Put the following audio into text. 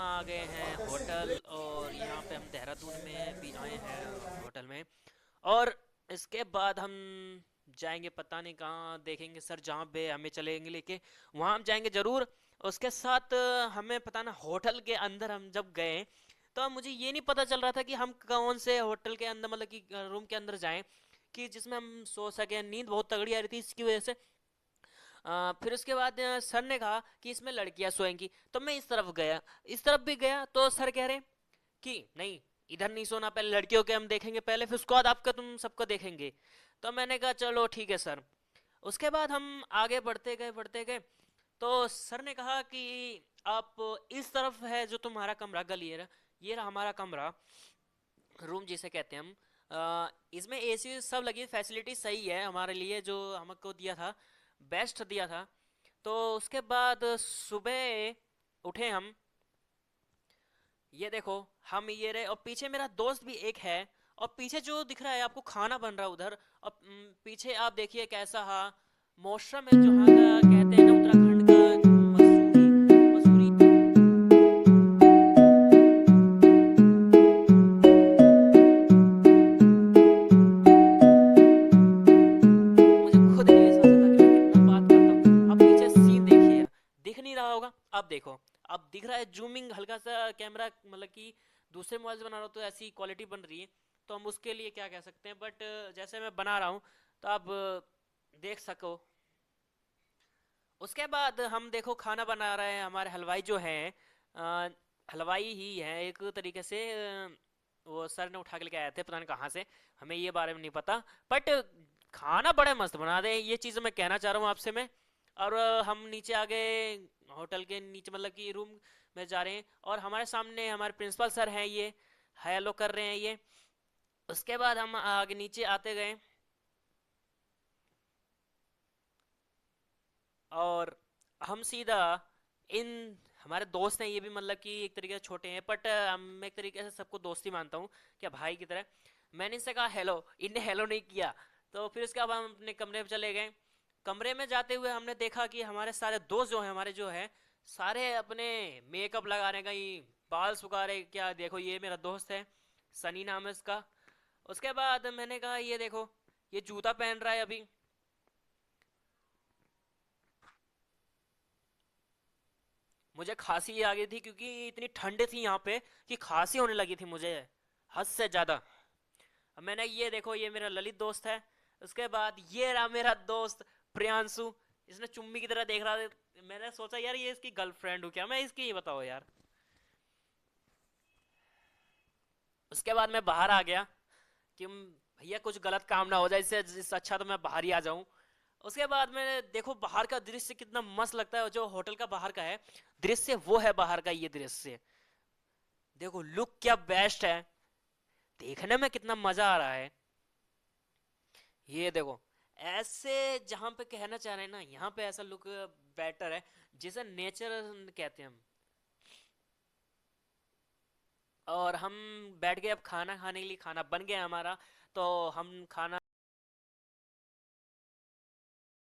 आ गए हैं होटल, और यहाँ पे हम देहरादून में भी आए हैं होटल में। और इसके बाद हम जाएंगे पता नहीं कहाँ, देखेंगे सर जहाँ पे हमें चलेंगे लेके वहाँ हम जाएंगे ज़रूर। उसके साथ हमें पता ना होटल के अंदर हम जब गए तो मुझे ये नहीं पता चल रहा था कि हम कौन से होटल के अंदर, मतलब कि रूम के अंदर जाएं कि जिसमें हम सो सकें। नींद बहुत तगड़ी आ रही थी इसकी वजह से। फिर उसके बाद सर ने कहा कि इसमें लड़कियां सोएंगी, तो मैं इस तरफ गया। इस तरफ भी गया तो सर कह रहे कि नहीं, इधर नहीं सोना, पहले लड़कियों के हम देखेंगे पहले, फिर उसके बाद आपका तुम सबको देखेंगे। तो मैंने कहा चलो ठीक है सर। उसके बाद हम आगे बढ़ते गए तो सर ने कहा कि आप इस तरफ है जो तुम्हारा कमरा, गली है, ये रहा हमारा कमरा, रूम जिसे कहते हैं हम। इसमें एसी सब लगी, फैसिलिटी सही है हमारे लिए, जो हमको दिया था बेस्ट दिया था। तो उसके बाद सुबह उठे हम, ये देखो हम ये रहे, और पीछे मेरा दोस्त भी एक है। और पीछे जो दिख रहा है आपको खाना बन रहा है उधर। और पीछे आप देखिए कैसा हा मौसम है, जहाँ का कहते हैं ना उत्तराखंड का मसूरी। मसूरी मुझे खुद नहीं विश्वास होता कि मैं कितना बात करता हूँ। अब पीछे सीन देखिए, दिख नहीं रहा होगा, अब देखो। अब दिख रहा है जूमिंग हल्का सा कैमरा, मतलब कि दूसरे मोबाइल से बना रहा हूँ तो ऐसी क्वालिटी बन रही है। तो हम उसके लिए क्या कह सकते हैं, बट जैसे मैं बना रहा हूँ तो आप देख सको। उसके बाद हम देखो खाना बना रहे हैं, हमारे हलवाई जो हैं, अ, हलवाई ही हैं एक तरीके से। वो सर ने उठा के लेके आए थे पता नहीं कहाँ से, हमें ये बारे में नहीं पता। बट खाना बड़े मस्त बना दे, ये चीज़ मैं कहना चाह रहा हूँ आपसे मैं। और हम नीचे आ गए, होटल के नीचे, मतलब कि रूम में जा रहे हैं, और हमारे सामने हमारे प्रिंसिपल सर हैं, ये हेलो कर रहे हैं ये। उसके बाद हम आगे नीचे आते गए, और हम सीधा इन, हमारे दोस्त हैं ये भी, मतलब कि एक तरीके से छोटे हैं, बट मैं एक तरीके से सबको दोस्ती मानता हूँ, क्या भाई की तरह। मैंने इनसे कहा हेलो, इनने हेलो नहीं किया। तो फिर उसके बाद हम अपने कमरे में चले गए। कमरे में जाते हुए हमने देखा कि हमारे सारे दोस्त जो हैं, हमारे जो है सारे अपने मेकअप लगा रहे हैं, कहीं बाल सुखा रहे, क्या देखो ये मेरा दोस्त है, सनी नाम है उसका। उसके बाद मैंने कहा ये देखो, ये जूता पहन रहा है अभी। मुझे खांसी आ गई थी क्योंकि इतनी ठंड थी यहाँ पे कि खांसी होने लगी थी मुझे, हद से ज़्यादा। अब मैंने ये देखो, ये मेरा ललित दोस्त है। उसके बाद ये रहा मेरा दोस्त प्रियांशु, इसने चुम्मी की तरह देख रहा था। मैंने सोचा यार ये इसकी गर्लफ्रेंड हूँ क्या मैं इसकी, ये बताओ यार। उसके बाद मैं बाहर आ गया कि भैया कुछ गलत काम ना हो जाए, इससे अच्छा तो मैं बाहर ही आ जाऊं। उसके बाद में देखो बाहर का दृश्य कितना मस्त लगता है, जो होटल का बाहर का है दृश्य, वो है बाहर का ये दृश्य। देखो लुक क्या बेस्ट है, देखने में कितना मजा आ रहा है। ये देखो ऐसे, जहाँ पे कहना चाह रहे हैं ना, यहाँ पे ऐसा लुक बेटर है, जिसे नेचर कहते हैं हम। और हम बैठ गए अब खाना खाने के लिए, खाना बन गया हमारा। तो हम खाना